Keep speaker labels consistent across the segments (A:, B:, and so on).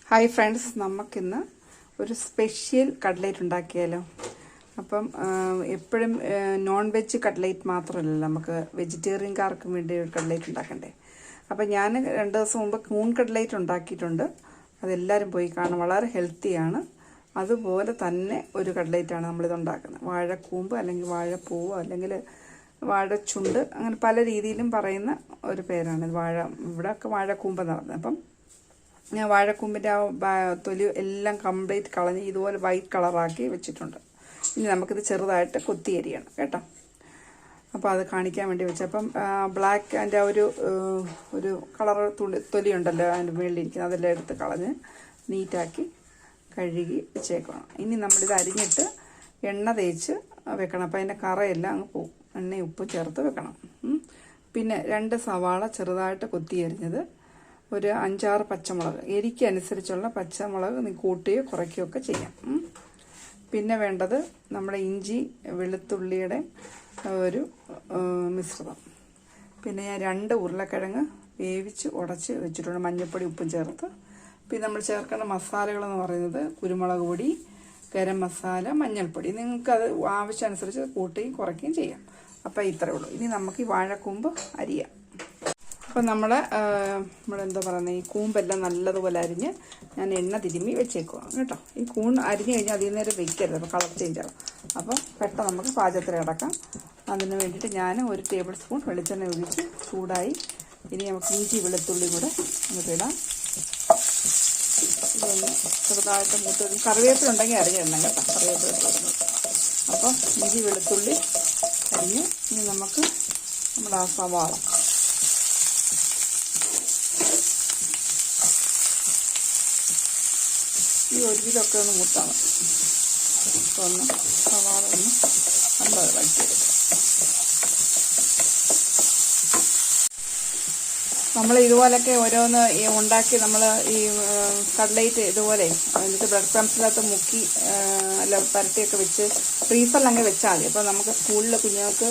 A: Hi friends, നമുക്കിന്ന് ഒരു special cutlet ഉണ്ടാക്കിയാലോ. അപ്പം എപ്പോഴും നോൺ വെജ് കട്ട്ലേറ്റ് മാത്രമല്ലല്ലോ, നമുക്ക് വെജിറ്റേറിയൻകാർക്കും വേണ്ടി ഒരു കട്ട്ലേറ്റ് ഉണ്ടാക്കണ്ടേ. അപ്പം ഞാൻ 2 ദിവസം മുമ്പ് കൂൺ കട്ട്ലേറ്റ് ഉണ്ടാക്കിയിട്ടുണ്ട്. അതെല്ലാവരും പോയി കാണും, വളരെ ഹെൽത്തിയാണ്. അതുപോലെ തന്നെ ഒരു കട്ട്ലേറ്റാണ് നമ്മളിത് ഉണ്ടാക്കുന്നത്. വാഴക്കൂമ്പ് അല്ലെങ്കിൽ വാഴപ്പൂവ് അല്ലെങ്കിൽ വാഴച്ചുണ്ട്, അങ്ങനെ പല രീതിയിലും പറയുന്ന ഒരു പേരാണ് ഇവിടെയൊക്കെ വാഴക്കൂമ്പെന്ന് പറയുന്നത്. അപ്പം ഞാൻ വാഴക്കൂമ്പിൻ്റെ തൊലി എല്ലാം കംപ്ലീറ്റ് കളഞ്ഞ് ഇതുപോലെ വൈറ്റ് കളറാക്കി വെച്ചിട്ടുണ്ട്. ഇനി നമുക്കിത് ചെറുതായിട്ട് കൊത്തി അരിയണം കേട്ടോ. അപ്പോൾ അത് കാണിക്കാൻ വേണ്ടി വെച്ചപ്പം ബ്ലാക്ക് അതിൻ്റെ ഒരു കളർ തൊലി ഉണ്ടല്ലോ അതിൻ്റെ മുകളിലിരിക്കുന്നത്, അതെല്ലാം എടുത്ത് കളഞ്ഞ് നീറ്റാക്കി കഴുകി വെച്ചേക്കണം. ഇനി നമ്മളിത് അരിഞ്ഞിട്ട് എണ്ണ തേച്ച് വെക്കണം. അപ്പോൾ അതിൻ്റെ കറയെല്ലാം അങ്ങ് പോവും. എണ്ണയും ഉപ്പും ചേർത്ത് വെക്കണം. പിന്നെ 2 സവാള ചെറുതായിട്ട് കൊത്തി അരിഞ്ഞത്, ഒരു 5-6 പച്ചമുളക്, എരിക്ക് അനുസരിച്ചുള്ള പച്ചമുളക് കൂട്ടുകയോ കുറയ്ക്കുകയോ ഒക്കെ ചെയ്യാം. പിന്നെ വേണ്ടത് നമ്മുടെ ഇഞ്ചി വെളുത്തുള്ളിയുടെ ഒരു മിശ്രിതം. പിന്നെ ഞാൻ 2 ഉരുളക്കിഴങ്ങ് വേവിച്ച് ഉടച്ച് വെച്ചിട്ടുണ്ട്, മഞ്ഞൾപ്പൊടി ഉപ്പും ചേർത്ത്. പിന്നെ നമ്മൾ ചേർക്കേണ്ട മസാലകളെന്ന് പറയുന്നത് കുരുമുളക് പൊടി, ഗരം മസാല, മഞ്ഞൾപ്പൊടി. നിങ്ങൾക്കത് ആവശ്യമനുസരിച്ച് കൂട്ടുകയും കുറയ്ക്കുകയും ചെയ്യാം. അപ്പോൾ ഇത്രയേ ഉള്ളൂ. ഇനി നമുക്ക് ഈ വാഴക്കൂമ്പ് അരിയാം. അപ്പോൾ നമ്മളെന്താ പറയുന്നത്, ഈ കൂമ്പെല്ലാം നല്ലതുപോലെ അരിഞ്ഞ് ഞാൻ എണ്ണ തിരുമ്മി വെച്ചേക്കുവാണ് കേട്ടോ. ഈ കൂൺ അരിഞ്ഞ് കഴിഞ്ഞാൽ അധികം നേരം വെക്കരുത്, അപ്പോൾ കളർ ചേഞ്ച് ആവും. അപ്പോൾ പെട്ടെന്ന് നമുക്ക് പാചകത്തിൽ കിടക്കാം. അതിന് വേണ്ടിയിട്ട് ഞാൻ 1 ടേബിൾ സ്പൂൺ വെളിച്ചെണ്ണ ഒഴിച്ച് ചൂടായി. ഇനി നമുക്ക് ഇഞ്ചി വെളുത്തുള്ളി കൂടെ നമുക്ക് ഇടാം. ഇതൊന്ന് ചെറുതായിട്ട് മൂത്ത് കറിവേപ്പിലുണ്ടെങ്കിൽ അരിഞ്ഞിടണം കേട്ടോ, കറിവേപ്പില. അപ്പോൾ ഇഞ്ചി വെളുത്തുള്ളി അരിഞ്ഞ് ഇനി നമുക്ക് നമ്മുടെ ആ സവാള ഈ 1 കിലോയൊക്കെ ഒന്ന് മൂത്താണ്. ഒന്ന് സവാള ഒന്ന് നല്ലത് വഴറ്റിയെടുക്കാം. നമ്മൾ ഇതുപോലൊക്കെ ഓരോന്ന് ഉണ്ടാക്കി നമ്മൾ ഈ കട്ട്ലേറ്റ് ഇതുപോലെ എന്നിട്ട് ബ്രെഡ് ക്രംസിനകത്ത് മുക്കി അല്ല പരട്ടിയൊക്കെ വെച്ച് ഫ്രീസറിലങ്ങ് വെച്ചാൽ മതി. അപ്പോൾ നമുക്ക് സ്കൂളിൽ കുഞ്ഞുങ്ങൾക്ക്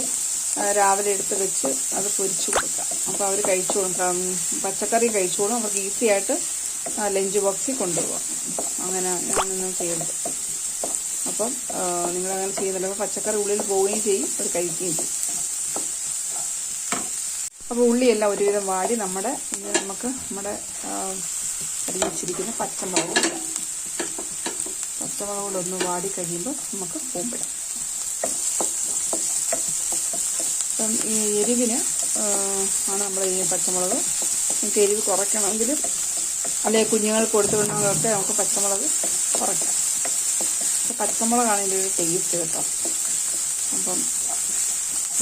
A: രാവിലെ എടുത്ത് വെച്ച് അത് പൊരിച്ചു കൊടുക്കാം. അപ്പോൾ അവർ കഴിച്ചോളും, പച്ചക്കറി കഴിച്ചോളും. അവർക്ക് ഈസി ആയിട്ട് ലഞ്ച് ബോക്സിൽ കൊണ്ടുപോകാം. അങ്ങനെ ഞാനൊന്നും ചെയ്യുന്നത്. അപ്പം നിങ്ങളങ്ങനെ ചെയ്യുന്നില്ല, പച്ചക്കറി ഉള്ളിൽ പോവുകയും ചെയ്യും, അവർ കഴിക്കുകയും ചെയ്യും. അപ്പോൾ ഉള്ളിയെല്ലാം ഒരുവിധം വാടി നമുക്ക് അരിഞ്ഞ് വെച്ചിരിക്കുന്ന പച്ചമുളകും ഇടാം. പച്ചമുളക് കൂടെ ഒന്ന് വാടി കഴിയുമ്പോൾ നമുക്ക് കൂമ്പിടാം. അപ്പം ഈ എരിവിന് ആണ് നമ്മൾ ഈ പച്ചമുളക്. നമുക്ക് എരിവ് കുറയ്ക്കണമെങ്കിലും അല്ലെങ്കിൽ കുഞ്ഞുങ്ങൾക്ക് കൊടുത്തു വിടണമെന്നൊക്കെ നമുക്ക് പച്ചമുളക് കുറയ്ക്കാം. പച്ചമുളകാണ് ഇതിൻ്റെ ഒരു ടേസ്റ്റ് കേട്ടോ. അപ്പം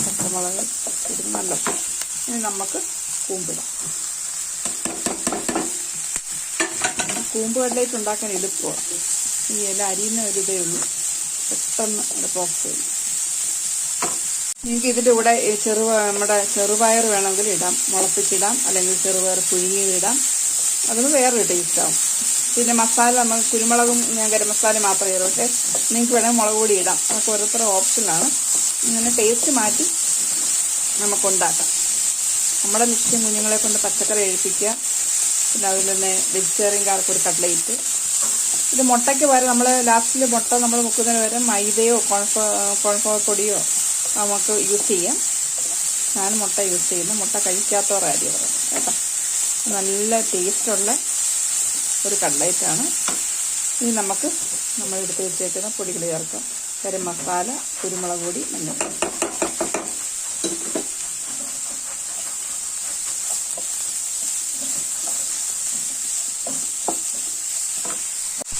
A: പച്ചമുളക് ഇടുന്ന നല്ലത്. ഇനി നമുക്ക് കൂമ്പിടാം. കൂമ്പ് കട്ട്ലേറ്റ് ഉണ്ടാക്കാൻ എളുപ്പമാണ്. ഈ ഇല അരിയുന്ന ഒരു ഇതേ ഉള്ളൂ, പെട്ടെന്ന് അത് ബോക്സ് ചെയ്യും. നിങ്ങൾക്ക് ഇതിൻ്റെ കൂടെ നമ്മുടെ ചെറുപയർ വേണമെങ്കിൽ ഇടാം, മുളപ്പിച്ചിടാം, അല്ലെങ്കിൽ ചെറുപയർ പുഴുങ്ങിയിടാം. അതിന് വേറൊരു ടേസ്റ്റാവും. പിന്നെ മസാല നമ്മൾ കുരുമുളകും ഞാൻ ഗരം മസാല മാത്രമേ ഇടൂ. പക്ഷേ നിങ്ങൾക്ക് വേണമെങ്കിൽ മുളക് പൊടി ഇടാം. അതൊക്കെ ഓരോരുത്തരുടെ ഓപ്ഷനാണ്. ഇങ്ങനെ ടേസ്റ്റ് മാറ്റി നമുക്കുണ്ടാക്കാം. നമ്മുടെ ലക്ഷ്യം കുഞ്ഞുങ്ങളെ കൊണ്ട് പച്ചക്കറി കഴിപ്പിക്കുക. പിന്നെ അതുപോലെ തന്നെ വെജിറ്റേറിയൻകാർക്ക് ഒരു കട്ട്ലേറ്റ്. ഇത് മുട്ടയ്ക്ക് പകരം നമ്മൾ ലാസ്റ്റിൽ മുട്ട നമ്മൾ മുക്കുന്നതിന് പകരം മൈദയോ കോൺഫ്ലവർ പൊടിയോ നമുക്ക് യൂസ് ചെയ്യാം. ഞാൻ മുട്ട യൂസ് ചെയ്യുന്നു. മുട്ട കഴിക്കാത്തവരായിരിക്കും കേട്ടോ. നല്ല ടേസ്റ്റുള്ള ഒരു കട്ട്ലേറ്റാണ്. ഇനി നമുക്ക് നമ്മൾ എടുത്ത് വെച്ചേക്കുന്ന പൊടികൾ ചേർക്കാം. ഗരം മസാല, കുരുമുളക് പൊടി, മഞ്ഞൾപ്പൊടി.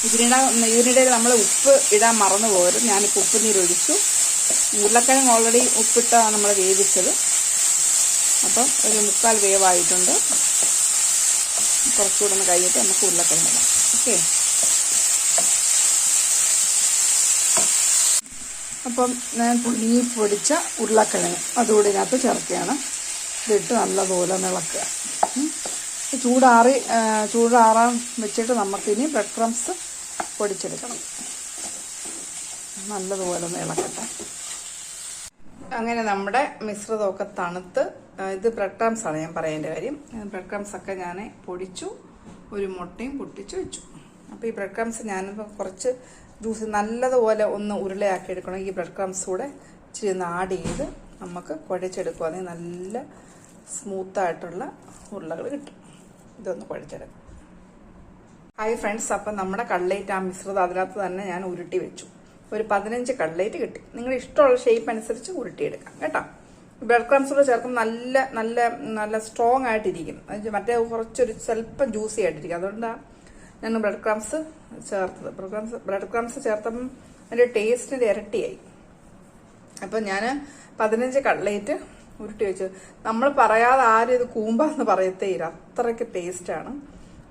A: ഇതിനിടയിൽ നമ്മൾ ഉപ്പ് ഇടാൻ മറന്നു പോകരുത്. ഞാനിപ്പോൾ ഉപ്പ് നീരൊഴിച്ചു. ഉരുളക്കിഴങ്ങ് ഓൾറെഡി ഉപ്പിട്ടാണ് നമ്മൾ വേവിച്ചത്. അപ്പം ഒരു 3/4 വേവായിട്ടുണ്ട്. കുറച്ചുകൂടെ ഒന്ന് കഴിഞ്ഞിട്ട് നമുക്ക് ഉരുളക്കിഴങ്ങ് ഇടാം. ഓക്കെ. അപ്പം ഞാൻ പൊടിച്ച ഉരുളക്കിഴങ്ങ് അതുകൂടി ഇതിനകത്ത് ചേർക്കുകയാണ്. ഇതിട്ട് നല്ലതുപോലെ ഇളക്കുക. ചൂടാറാൻ വെച്ചിട്ട് നമുക്കിനി ബ്രെഡ് ക്രംസ് പൊടിച്ചെടുക്കണം. നല്ലതുപോലെ ഒന്ന് ഇളക്കട്ടെ. അങ്ങനെ നമ്മുടെ മിശ്രിതമൊക്കെ തണുത്ത്, ഇത് ബ്രെഡ് ക്രംസാണ് ഞാൻ പറയേണ്ട കാര്യം. ബ്രെഡ് ക്രംസൊക്കെ ഞാൻ പൊടിച്ചു, ഒരു മുട്ടയും പൊട്ടിച്ച് വെച്ചു. അപ്പോൾ ഈ ബ്രെഡ് ക്രംസ് ഞാനിപ്പോൾ കുറച്ച് ജ്യൂസ് നല്ലതുപോലെ ഒന്ന് ഉരുളയാക്കി എടുക്കണം. ഈ ബ്രെഡ് ക്രംസ് കൂടെ ഇച്ചിരി ഒന്ന് ആഡ് ചെയ്ത് നമുക്ക് കുഴച്ചെടുക്കുകയാണെങ്കിൽ നല്ല സ്മൂത്തായിട്ടുള്ള ഉരുളകൾ കിട്ടും. ഇതൊന്ന് കുഴച്ചെടുക്കും. ഹായ് ഫ്രണ്ട്സ്, അപ്പം നമ്മുടെ കട്ട്ലേറ്റ് ആ മിശ്രിതം അതിനകത്ത് തന്നെ ഞാൻ ഉരുട്ടി വെച്ചു. ഒരു 15 കട്ട്ലേറ്റ് കിട്ടി. നിങ്ങളുടെ ഇഷ്ടമുള്ള ഷേപ്പ് അനുസരിച്ച് ഉരുട്ടിയെടുക്കാം കേട്ടോ. ബ്രെഡ് ക്രംസ് കൂടെ ചേർക്കുമ്പോൾ നല്ല നല്ല നല്ല സ്ട്രോങ് ആയിട്ടിരിക്കും. മറ്റേ കുറച്ചൊരു സ്വല്പം ജ്യൂസി ആയിട്ടിരിക്കും. അതുകൊണ്ടാണ് ഞാൻ ബ്രെഡ് ക്രംസ് ചേർത്തത്. ബ്രെഡ് ക്രംസ് ചേർത്തപ്പം അതിൻ്റെ ടേസ്റ്റിൻ്റെ ഇരട്ടിയായി. അപ്പം ഞാൻ 15 കട്ട്ലേറ്റ് ഉരുട്ടി വെച്ചു. നമ്മൾ പറയാതെ ആരും ഇത് കൂമ്പാന്ന് പറയത്തേ ഇല്ല, അത്രയ്ക്ക് ടേസ്റ്റാണ്.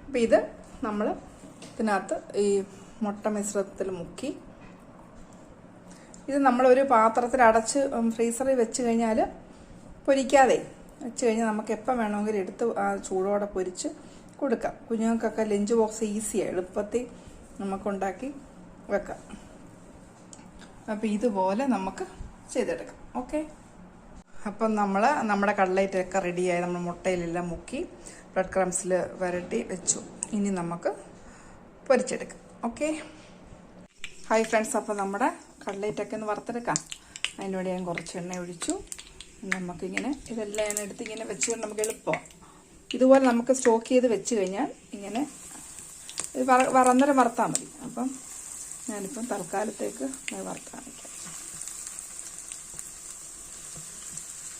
A: അപ്പം ഇത് നമ്മൾ ഇതിനകത്ത് ഈ മുട്ട മിശ്രിതത്തിൽ മുക്കി ഇത് നമ്മളൊരു പാത്രത്തിൽ അടച്ച് ഫ്രീസറിൽ വെച്ച് കഴിഞ്ഞാൽ പൊരിക്കാതെ വെച്ച് കഴിഞ്ഞാൽ നമുക്ക് എപ്പം വേണമെങ്കിലും എടുത്ത് ആ ചൂടോടെ പൊരിച്ച് കൊടുക്കാം. കുഞ്ഞുങ്ങൾക്കൊക്കെ ലഞ്ച് ബോക്സ് ഈസിയാണ്, എളുപ്പത്തിൽ നമുക്കുണ്ടാക്കി വെക്കാം. അപ്പം ഇതുപോലെ നമുക്ക് ചെയ്തെടുക്കാം. ഓക്കെ, അപ്പം നമ്മുടെ കട്ട്ലേറ്റൊക്കെ റെഡിയായി. നമ്മൾ മുട്ടയിലെല്ലാം മുക്കി ബ്രെഡ് ക്രംസിൽ വരട്ടി വെച്ചു. ഇനി നമുക്ക് പൊരിച്ചെടുക്കാം. ഓക്കെ, ഹായ് ഫ്രണ്ട്സ്, അപ്പം നമ്മുടെ കട്ട്ലേറ്റൊക്കെ ഒന്ന് വറുത്തെടുക്കാം. അതിനോട് ഞാൻ കുറച്ച് എണ്ണ ഒഴിച്ചു. നമുക്കിങ്ങനെ ഇതെല്ലാം ഞാൻ എടുത്ത് ഇങ്ങനെ വെച്ച് നമുക്ക് എളുപ്പമാണ്. ഇതുപോലെ നമുക്ക് സ്റ്റോക്ക് ചെയ്ത് വെച്ച് കഴിഞ്ഞാൽ ഇങ്ങനെ അന്നേരം വറുത്താൽ മതി. അപ്പം ഞാനിപ്പം തൽക്കാലത്തേക്ക് വറുത്ത് കാണിക്കാം.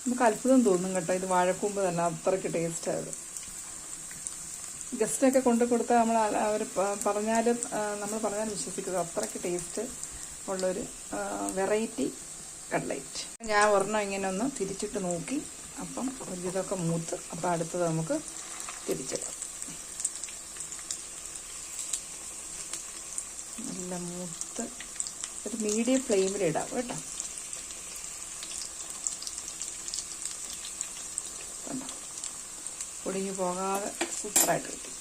A: നമുക്ക് അത്ഭുതം തോന്നും കേട്ടോ, ഇത് വാഴക്കൂമ്പ് തന്നെ അത്രയ്ക്ക് ടേസ്റ്റായത്. ഗസ്റ്റൊക്കെ കൊണ്ട് കൊടുത്താൽ അവർ പറഞ്ഞാലും നമ്മൾ പറഞ്ഞാൽ വിശ്വസിക്കുന്നത് അത്രയ്ക്ക് ടേസ്റ്റ് ഉള്ളൊരു വെറൈറ്റി കട്ട്ലേറ്റ്. ഞാൻ ഒരെണ്ണം ഇങ്ങനെ ഒന്ന് തിരിച്ചിട്ട് നോക്കി. അപ്പം ഇതൊക്കെ മൂത്ത്. അപ്പം അടുത്തത് നമുക്ക് തിരിച്ചിടാം. നല്ല മൂത്ത് ഒരു മീഡിയം ഫ്ലെയിമിലിടാം കേട്ടോ. പൊടിഞ്ഞു പോകാതെ സൂപ്പറായിട്ട് കിട്ടും.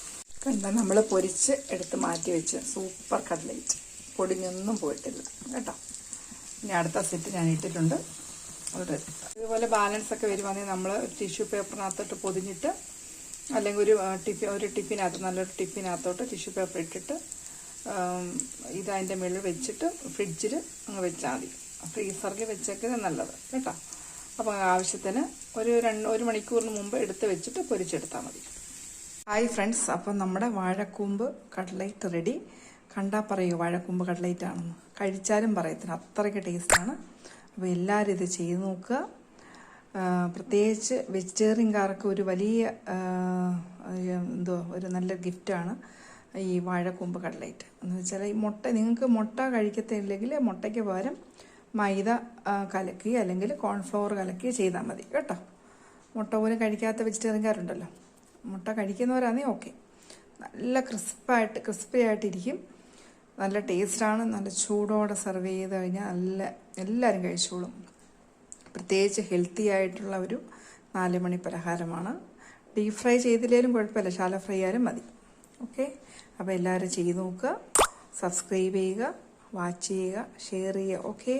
A: കണ്ട, നമ്മൾ പൊരിച്ച് എടുത്ത് മാറ്റി വെച്ച് സൂപ്പർ കട്ട്ലേറ്റ്. പൊടിഞ്ഞൊന്നും പോയിട്ടില്ല കേട്ടോ. ഇനി അടുത്ത സെറ്റ് ഞാൻ ഇട്ടിട്ടുണ്ട്. ഇതുപോലെ ബാലൻസ് ഒക്കെ വരുവാണെങ്കിൽ നമ്മൾ ടിഷ്യൂ പേപ്പറിനകത്തോട്ട് പൊതിഞ്ഞിട്ട് അല്ലെങ്കിൽ ഒരു ടിഫിനകത്ത് നല്ലൊരു ടിഫിനകത്തോട്ട് ടിഷ്യൂ പേപ്പർ ഇട്ടിട്ട് ഇതതിൻ്റെ മുകളിൽ വെച്ചിട്ട് ഫ്രിഡ്ജിൽ അങ്ങ് വെച്ചാൽ മതി. ഫ്രീസറിൽ വെച്ചേക്കുന്നത് നല്ലത് കേട്ടോ. അപ്പോൾ ആവശ്യത്തിന് ഒരു മണിക്കൂറിന് മുമ്പ് എടുത്ത് വെച്ചിട്ട് പൊരിച്ചെടുത്താൽ മതി. ഹായ് ഫ്രണ്ട്സ്, അപ്പം നമ്മുടെ വാഴക്കൂമ്പ് കട്ട്ലേറ്റ് റെഡി. കണ്ടാൽ പറയൂ വാഴക്കൂമ്പ് കട്ട്ലേറ്റ് ആണെന്ന്. കഴിച്ചാലും പറയത്തിന് അത്രയ്ക്ക് ടേസ്റ്റാണ്. അപ്പോൾ എല്ലാവരും ഇത് ചെയ്ത് നോക്കുക. പ്രത്യേകിച്ച് വെജിറ്റേറിയൻകാർക്ക് ഒരു വലിയ ഒരു നല്ല ഗിഫ്റ്റാണ് ഈ വാഴക്കൂമ്പ് കട്ട്ലേറ്റ് എന്ന് വെച്ചാൽ. ഈ നിങ്ങൾക്ക് മുട്ട കഴിക്കത്തില്ലെങ്കിൽ മുട്ടയ്ക്ക് പകരം മൈദ കലക്കി അല്ലെങ്കിൽ കോൺഫ്ലവർ കലക്കി ചെയ്താൽ മതി കേട്ടോ. മുട്ട പോലും കഴിക്കാത്ത വെജിറ്റേറിയൻകാരുണ്ടല്ലോ. മുട്ട കഴിക്കുന്നവരാണെങ്കിൽ ഓക്കെ. നല്ല ക്രിസ്പി ആയിട്ടിരിക്കും. നല്ല ടേസ്റ്റാണ്. നല്ല ചൂടോടെ സെർവ് ചെയ്ത് കഴിഞ്ഞാൽ എല്ലാവരും കഴിച്ചോളും. പ്രത്യേകിച്ച് ഹെൽത്തി ആയിട്ടുള്ള ഒരു 4 മണി പലഹാരമാണ്. ഡീപ് ഫ്രൈ ചെയ്തില്ലെങ്കിലും കുഴപ്പമില്ല, ശാലോ ഫ്രൈ ആയാലും മതി. ഓക്കെ, അപ്പോൾ എല്ലാവരും ചെയ്ത് നോക്കുക. സബ്സ്ക്രൈബ് ചെയ്യുക, വാച്ച് ചെയ്യുക, ഷെയർ ചെയ്യുക. ഓക്കെ,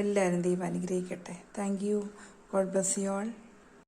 A: എല്ലാവരും ദൈവം അനുഗ്രഹിക്കട്ടെ. Thank you. God bless you all.